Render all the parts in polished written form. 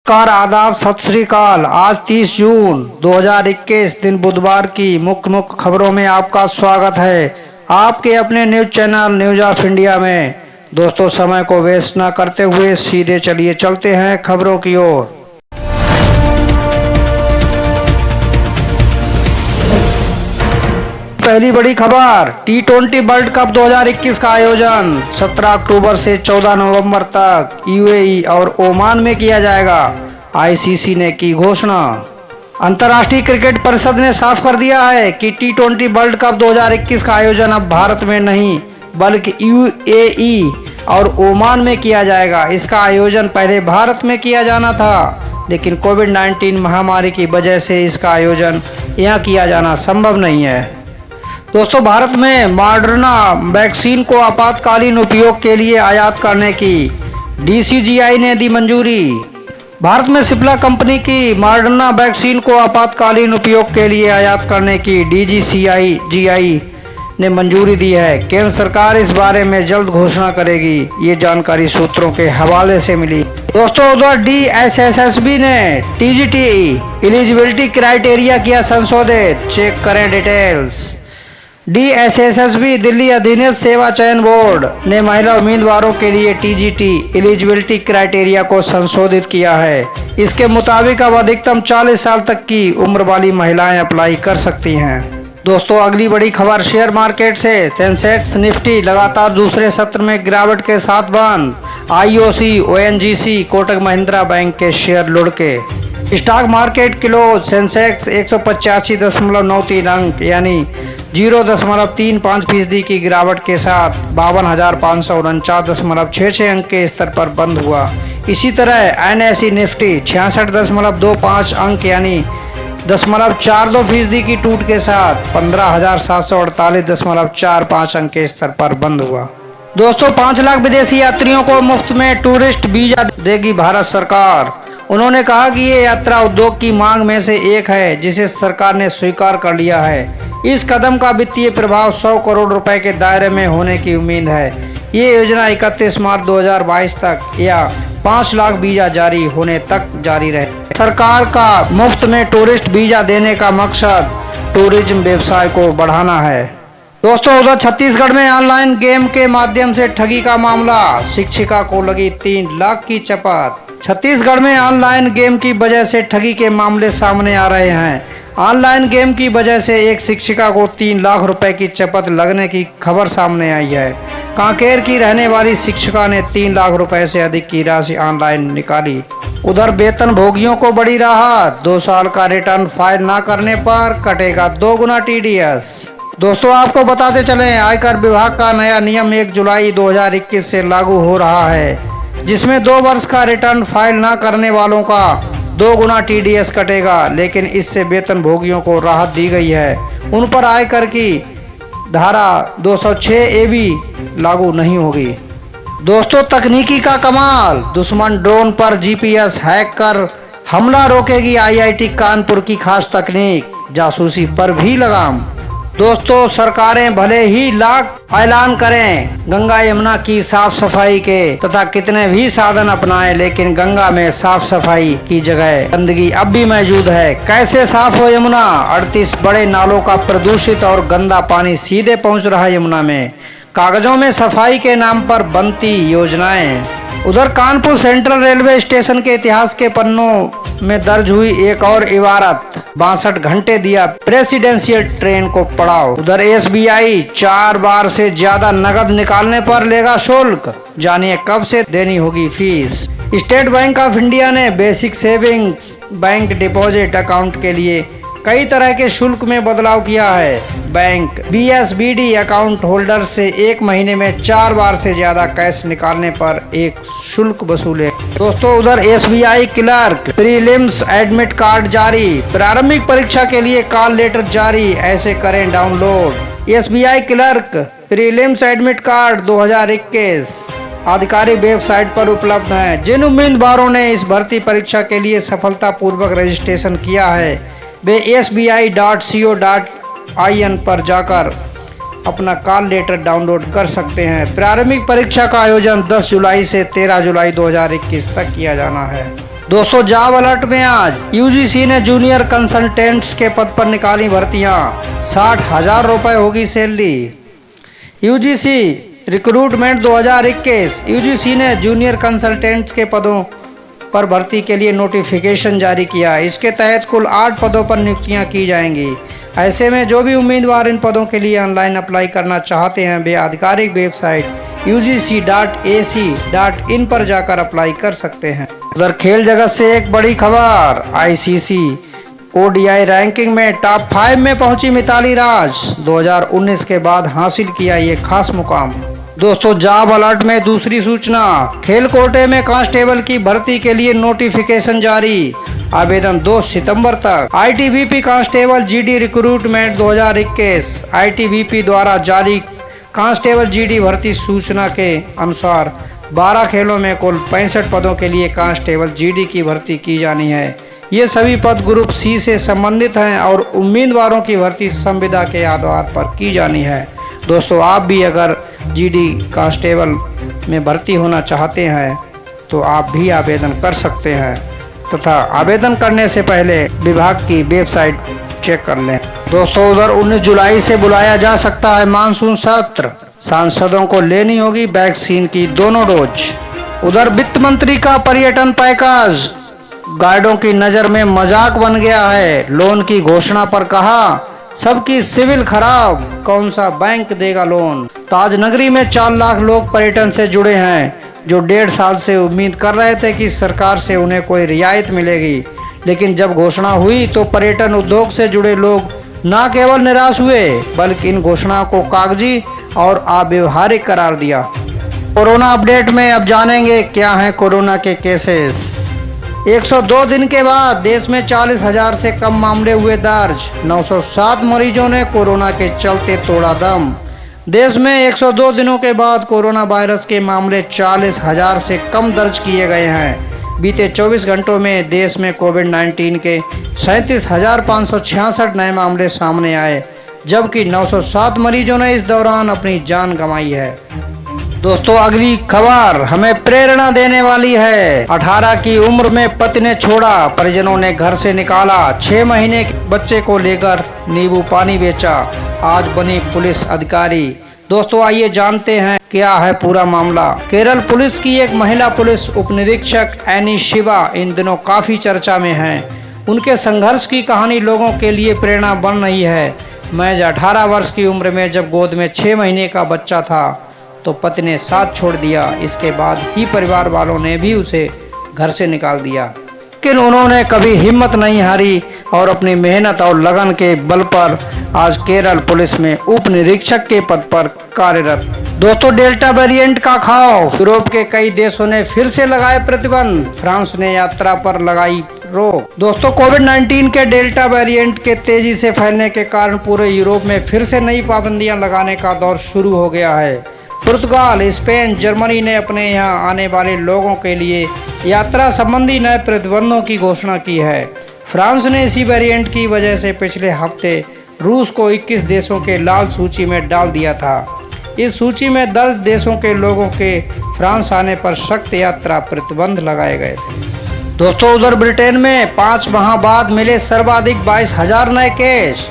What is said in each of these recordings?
नमस्कार, आदाब, सत श्री अकाल। आज 30 जून 2021 दिन बुधवार की मुख्य खबरों में आपका स्वागत है। आपके अपने news channel news of India में। दोस्तों, समय को वेस्ट न करते हुए सीधे चलते हैं खबरों की ओर। पहली बड़ी खबर, T20 वर्ल्ड कप 2021 का आयोजन 17 अक्टूबर से 14 नवंबर तक यूएई और ओमान में किया जाएगा। आईसीसी ने की घोषणा। अंतर्राष्ट्रीय क्रिकेट परिषद ने साफ कर दिया है कि T20 वर्ल्ड कप 2021 का आयोजन अब भारत में नहीं बल्कि यूएई और ओमान में किया जाएगा। इसका आयोजन पहले भारत में किया जाना था, लेकिन कोविड-19 महामारी की वजह से इसका आयोजन यहाँ किया जाना संभव नहीं है। दोस्तों, भारत में मॉडर्ना वैक्सीन को आपातकालीन उपयोग के लिए आयात करने की डीसीजीआई ने दी मंजूरी। भारत में सिप्ला कंपनी की मॉडर्ना वैक्सीन को आपातकालीन उपयोग के लिए आयात करने की डीसीजीआई ने मंजूरी दी है। केंद्र सरकार इस बारे में जल्द घोषणा करेगी, ये जानकारी सूत्रों के हवाले से मिली। दोस्तों, उधर डीएसएसबी ने टीजीटी एलिजिबिलिटी क्राइटेरिया किया संशोधित, चेक करें डिटेल्स। डीएसएसबी दिल्ली अधीनस्थ सेवा चयन बोर्ड ने महिला उम्मीदवारों के लिए टीजीटी एलिजिबिलिटी क्राइटेरिया को संशोधित किया है। इसके मुताबिक अब अधिकतम 40 साल तक की उम्र वाली महिलाएं अप्लाई कर सकती हैं। दोस्तों, अगली बड़ी खबर शेयर मार्केट से। सेंसेक्स निफ्टी लगातार दूसरे सत्र में गिरावट के साथ बंद। IOC, ONGC, Kotak Mahindra bank के शेयर लुढ़के। स्टॉक मार्केट क्लोज सेंसेक्स 185.93 अंक यानी 0.35% की गिरावट के साथ 52,549.66 अंक के स्तर पर बंद हुआ। इसी तरह एनएसई निफ्टी 66.25 अंक यानी 0.42% की टूट के साथ 15,748.45 अंक के स्तर पर बंद हुआ। दोस्तों, 5 लाख विदेशी यात्रियों को मुफ्त में टूरिस्ट वीजा देगी भारत सरकार। उन्होंने कहा कि ये यात्रा उद्योग की मांग में से एक है, जिसे सरकार ने स्वीकार कर लिया है। इस कदम का वित्तीय प्रभाव 100 करोड़ रुपए के दायरे में होने की उम्मीद है। ये योजना 31 मार्च 2022 तक या 5 लाख वीजा जारी होने तक जारी रहे। सरकार का मुफ्त में टूरिस्ट वीजा देने का मकसद टूरिज्म व्यवसाय को बढ़ाना है। दोस्तों, उधर छत्तीसगढ़ में ऑनलाइन गेम के माध्यम से ठगी का मामला, शिक्षिका को लगी 3 लाख की चपत। छत्तीसगढ़ में ऑनलाइन गेम की वजह से ठगी के मामले सामने आ रहे हैं। ऑनलाइन गेम की वजह से एक शिक्षिका को 3 लाख रुपए की चपत लगने की खबर सामने आई है। कांकेर की रहने वाली शिक्षिका ने 3 लाख रुपए से अधिक की राशि ऑनलाइन निकाली। उधर वेतन भोगियों को बड़ी राहत, 2 साल का रिटर्न फाइल न करने पर कटेगा 2 गुना टीडीएस। दोस्तों, आपको बताते चलें, आयकर विभाग का नया नियम 1 जुलाई 2021 से लागू हो रहा है, जिसमें 2 वर्ष का रिटर्न फाइल न करने वालों का 2 गुना टीडीएस कटेगा। लेकिन इससे वेतन भोगियों को राहत दी गई है। उन पर आयकर की धारा 206A भी लागू नहीं होगी। दोस्तों, तकनीकी का कमाल, दुश्मन ड्रोन पर जीपीएस हैक कर हमला रोकेगी आईआईटी कानपुर की खास तकनीक, जासूसी पर भी लगाम। दोस्तों, सरकारें भले ही लाख ऐलान करें गंगा यमुना की साफ सफाई के तथा कितने भी साधन अपनाएं, लेकिन गंगा में साफ सफाई की जगह गंदगी अब भी मौजूद है। कैसे साफ हो यमुना? 38 बड़े नालों का प्रदूषित और गंदा पानी सीधे पहुंच रहा है यमुना में। कागजों में सफाई के नाम पर बनती योजनाएं। उधर कानपुर सेंट्रल रेलवे स्टेशन के इतिहास के पन्नों में दर्ज हुई एक और इबारत, 62 घंटे दिया प्रेसिडेंशियल ट्रेन को पड़ाव। उधर एसबीआई 4 बार से ज्यादा नकद निकालने पर लेगा शुल्क, जानिए कब से देनी होगी fees. State Bank of India ने basic savings bank deposit account के लिए कई तरह के शुल्क में बदलाव किया है। बैंक बीएसबीडी अकाउंट होल्डर से 1 महीने में 4 बार से ज्यादा कैश निकालने पर एक शुल्क वसूले। दोस्तों, उधर SBI clerk prelims admit card जारी, प्रारंभिक परीक्षा के लिए कॉल लेटर जारी, ऐसे करें download. SBI clerk prelims admit card 2021 आधिकारिक वेबसाइट पर उपलब्ध है। जिन उम्मीदवारों ने इस भर्ती परीक्षा के लिए सफलतापूर्वक रजिस्ट्रेशन किया है, वे sbi.co.in पर जाकर अपना कॉल लेटर डाउनलोड कर सकते हैं। प्रारंभिक परीक्षा का आयोजन 10 जुलाई से 13 जुलाई 2021 तक किया जाना है। दोस्तों जॉब अलर्ट में आज यूजीसी ने जूनियर कंसल्टेंट्स के पद पर निकाली भर्तियां, 60,000 रुपए होगी सैलरी। UGC recruitment 2021। यूजीसी ने जूनियर कंसल्टेंट्स के पदों पर भर्ती के लिए नोटिफिकेशन जारी किया। इसके तहत कुल 8 पदों पर नियुक्तियां की जाएंगी। ऐसे में जो भी उम्मीदवार इन पदों के लिए ऑनलाइन अप्लाई करना चाहते हैं वे आधिकारिक वेबसाइट ugc.ac.in पर जाकर अप्लाई कर सकते हैं। उधर खेल जगत से एक बड़ी खबर, आईसीसी ओडीआई रैंकिंग में टॉप 5 में पहुंची मिताली राज। 2019 के बाद हासिल किया ये खास मुकाम। दोस्तों जॉब अलर्ट में दूसरी सूचना, खेल कोटे में कांस्टेबल की भर्ती के लिए नोटिफिकेशन जारी। आवेदन 2 सितंबर तक। ITBP constable GD recruitment 2021। ITBP द्वारा जारी कांस्टेबल जीडी भर्ती सूचना के अनुसार 12 खेलों में कुल 65 पदों के लिए कांस्टेबल जीडी की भर्ती की जानी है। ये सभी पद ग्रुप सी से संबंधित हैं और उम्मीदवारों की भर्ती संविदा के आधार पर की जानी है। दोस्तों आप भी अगर जीडी कांस्टेबल में भर्ती होना चाहते हैं तो आप भी आवेदन कर सकते हैं तथा आवेदन करने से पहले विभाग की वेबसाइट चेक कर लें। दोस्तों उधर 19 जुलाई से बुलाया जा सकता है मानसून सत्र। सांसदों को लेनी होगी वैक्सीन की दोनों डोज। उधर वित्त मंत्री का पर्यटन पैकेज गाइडों की नजर में मजाक बन गया है। लोन की घोषणा पर कहा सबकी सिविल खराब, कौन सा बैंक देगा लोन। ताजनगरी में 4 लाख लोग पर्यटन से जुड़े हैं जो 1.5 साल से उम्मीद कर रहे थे कि सरकार से उन्हें कोई रियायत मिलेगी, लेकिन जब घोषणा हुई तो पर्यटन उद्योग से जुड़े लोग न केवल निराश हुए बल्कि इन घोषणाओं को कागजी और अव्यवहारिक करार दिया। कोरोना अपडेट में अब जानेंगे क्या हैं कोरोना के केसेस। 102 दिन के बाद देश में 40,000 से कम मामले हुए दर्ज। 907 मरीजों ने कोरोना के चलते तोड़ा दम। देश में 102 दिनों के बाद कोरोना वायरस के मामले 40,000 से कम दर्ज किए गए हैं। बीते 24 घंटों में देश में कोविड-19 के 37,566 नए मामले सामने आए, जबकि 907 मरीजों ने इस दौरान अपनी जान गंवाई है। दोस्तों अगली खबर हमें प्रेरणा देने वाली है। 18 की उम्र में पति ने छोड़ा, परिजनों ने घर से निकाला। 6 महीने के बच्चे को लेकर नींबू पानी बेचा, आज बनी पुलिस अधिकारी। दोस्तों आइए जानते हैं क्या है पूरा मामला। केरल पुलिस की एक महिला पुलिस उपनिरीक्षक एनी शिवा इन दिनों काफी चर्चा में है। उनके संघर्ष की कहानी लोगों के लिए प्रेरणा बन रही है। महज 18 वर्ष की उम्र में जब गोद में 6 महीने का बच्चा था तो पति ने साथ छोड़ दिया। इसके बाद ही परिवार वालों ने भी उसे घर से निकाल दिया, लेकिन उन्होंने कभी हिम्मत नहीं हारी और अपनी मेहनत और लगन के बल पर आज केरल पुलिस में उप निरीक्षक के पद पर कार्यरत। दोस्तों डेल्टा वेरिएंट का खौफ, यूरोप के कई देशों ने फिर से लगाए प्रतिबंध। फ्रांस ने यात्रा पर लगाई रोक। दोस्तों कोविड-19 के डेल्टा वेरिएंट के तेजी से फैलने के कारण पूरे यूरोप में फिर से नई पाबंदियां लगाने का दौर शुरू हो गया है। पुर्तगाल, स्पेन, जर्मनी ने अपने यहाँ आने वाले लोगों के लिए यात्रा संबंधी नए प्रतिबंधों की घोषणा की है। फ्रांस ने इसी वेरिएंट की वजह से पिछले हफ्ते रूस को 21 देशों के लाल सूची में डाल दिया था। इस सूची में 10 देशों के लोगों के फ्रांस आने पर सख्त यात्रा प्रतिबंध लगाए गए थे। दोस्तों उधर ब्रिटेन में 5 माह बाद मिले सर्वाधिक 22,000 नए केस।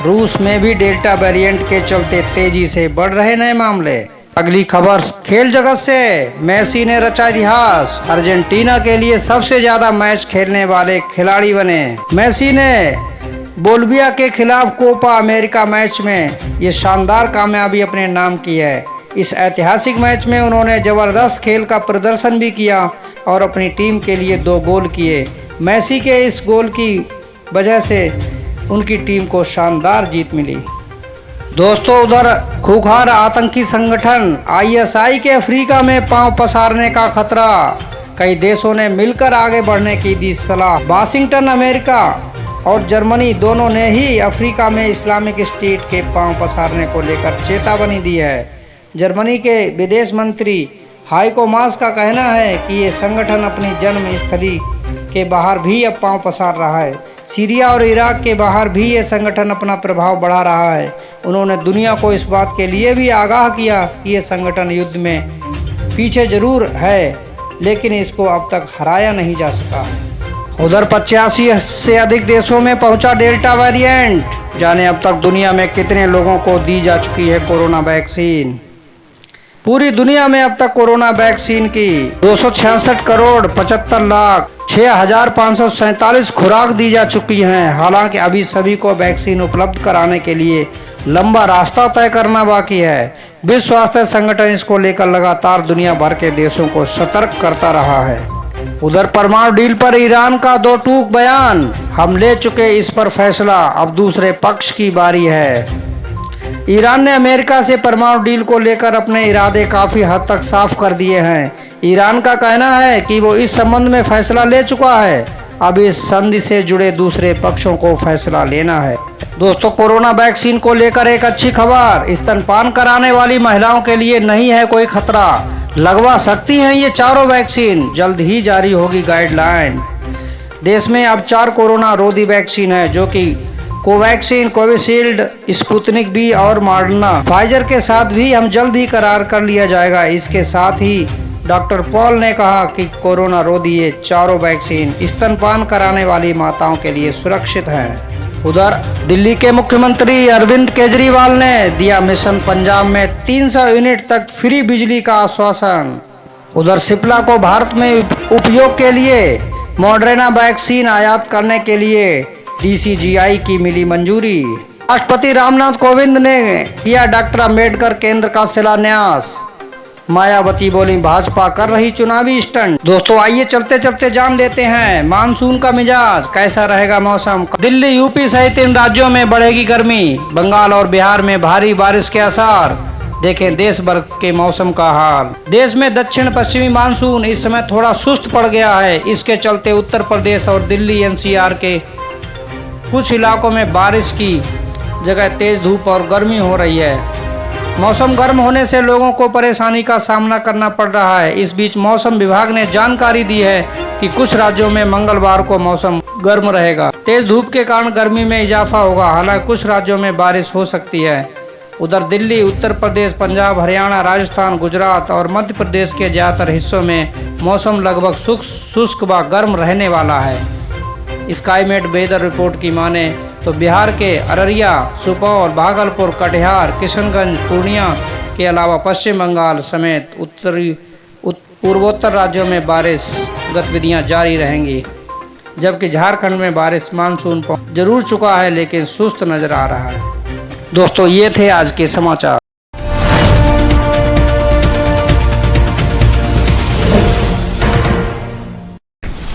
रूस में भी डेल्टा वेरिएंट के चलते तेजी से बढ़ रहे नए मामले। अगली खबर खेल जगत से, मेसी ने रचा इतिहास, अर्जेंटीना के लिए सबसे ज्यादा मैच खेलने वाले खिलाड़ी बने। मेसी ने बोलिविया के खिलाफ कोपा अमेरिका मैच में ये शानदार कामयाबी अपने नाम की है। इस ऐतिहासिक मैच में उन्होंने जबरदस्त खेल का प्रदर्शन भी किया और अपनी टीम के लिए 2 गोल किए। मेसी के इस गोल की वजह से उनकी टीम को शानदार जीत मिली। दोस्तों उधर खूंखार आतंकी संगठन आईएसआई के अफ्रीका में पांव पसारने का खतरा, कई देशों ने मिलकर आगे बढ़ने की दी सलाह। वाशिंगटन अमेरिका और जर्मनी दोनों ने ही अफ्रीका में इस्लामिक स्टेट के पांव पसारने को लेकर चेतावनी दी है। जर्मनी के विदेश मंत्री हाइको मास का कहना है कि ये संगठन अपनी जन्म स्थली के बाहर भी अब पांव पसार रहा है। सीरिया और इराक के बाहर भी ये संगठन अपना प्रभाव बढ़ा रहा है। उन्होंने दुनिया को इस बात के लिए भी आगाह किया कि ये संगठन युद्ध में पीछे जरूर है, लेकिन इसको अब तक हराया नहीं जा सका। उधर 85 से अधिक देशों में पहुंचा डेल्टा वेरिएंट। जाने अब तक दुनिया में कितने लोगों को दी जा चुकी है कोरोना वैक्सीन। पूरी दुनिया में अब तक कोरोना वैक्सीन की 266 करोड़ 75 लाख 6,547 खुराक दी जा चुकी हैं। हालांकि अभी सभी को वैक्सीन उपलब्ध कराने के लिए लंबा रास्ता तय करना बाकी है। विश्व स्वास्थ्य संगठन इसको लेकर लगातार दुनिया भर के देशों को सतर्क करता रहा है। उधर परमाणु डील पर ईरान का दो टूक बयान। हम ले चुके इस पर फैसला, अब दूसरे पक्ष की बारी है। ईरान ने अमेरिका से परमाणु डील को लेकर अपने इरादे काफी हद तक साफ कर दिए हैं। ईरान का कहना है कि वो इस संबंध में फैसला ले चुका है, अब इस संधि से जुड़े दूसरे पक्षों को फैसला लेना है। दोस्तों, कोरोना वैक्सीन को लेकर एक अच्छी खबर। स्तनपान कराने वाली महिलाओं के लिए नहीं है कोई खतरा, लगवा सकती हैं ये चारों वैक्सीन। जल्द ही जारी होगी गाइडलाइन। देश में अब 4 कोरोना रोधी वैक्सीन है, जो कि कोवैक्सीन, कोविशील्ड, स्पुतनिक वी और मॉडर्ना। फाइजर के साथ भी हम जल्द ही करार कर लिया जाएगा। इसके साथ ही डॉक्टर पॉल ने कहा कि कोरोना रोधी ये चारों वैक्सीन स्तनपान कराने वाली माताओं के लिए सुरक्षित हैं। उधर दिल्ली के मुख्यमंत्री अरविंद केजरीवाल ने दिया मिशन पंजाब में 300 यूनिट तक फ्री बिजली का आश्वासन। उधर सिप्ला को भारत में उपयोग के लिए मॉडर्ना वैक्सीन आयात करने के लिए DCGI की मिली मंजूरी। राष्ट्रपति रामनाथ कोविंद ने किया डॉक्टर अम्बेडकर केंद्र का शिलान्यास। मायावती बोली भाजपा कर रही चुनावी स्टंट। दोस्तों, आइए चलते चलते जान लेते हैं मानसून का मिजाज कैसा रहेगा मौसम। दिल्ली, यूपी सहित इन राज्यों में बढ़ेगी गर्मी। बंगाल और बिहार में भारी बारिश के आसार। देखें देश भर के मौसम का हाल। देश में दक्षिण पश्चिमी मानसून इस समय थोड़ा सुस्त पड़ गया है। इसके चलते उत्तर प्रदेश और दिल्ली NCR के कुछ इलाकों में बारिश की जगह तेज धूप और गर्मी हो रही है। मौसम गर्म होने से लोगों को परेशानी का सामना करना पड़ रहा है। इस बीच मौसम विभाग ने जानकारी दी है कि कुछ राज्यों में मंगलवार को मौसम गर्म रहेगा। तेज धूप के कारण गर्मी में इजाफा होगा। हालांकि कुछ राज्यों में बारिश हो सकती है। उधर दिल्ली, उत्तर प्रदेश, पंजाब, हरियाणा, राजस्थान, गुजरात और मध्य प्रदेश के ज्यादातर हिस्सों में मौसम लगभग शुष्क व गर्म रहने वाला है। स्काईमेट वेदर रिपोर्ट की माने तो बिहार के अररिया, सुपौल, भागलपुर, कटिहार, किशनगंज, पूर्णिया के अलावा पश्चिम बंगाल समेत पूर्वोत्तर राज्यों में बारिश गतिविधियां जारी रहेंगी। जबकि झारखंड में बारिश मानसून पहुंच जरूर चुका है, लेकिन सुस्त नजर आ रहा है। दोस्तों, ये थे आज के समाचार।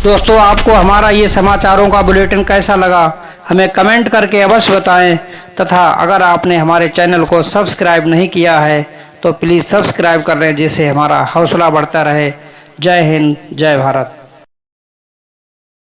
दोस्तों, आपको हमारा ये समाचारों का बुलेटिन कैसा लगा हमें कमेंट करके अवश्य बताएं, तथा अगर आपने हमारे चैनल को सब्सक्राइब नहीं किया है तो प्लीज़ सब्सक्राइब कर लें, जिससे हमारा हौसला बढ़ता रहे। जय हिंद, जय भारत।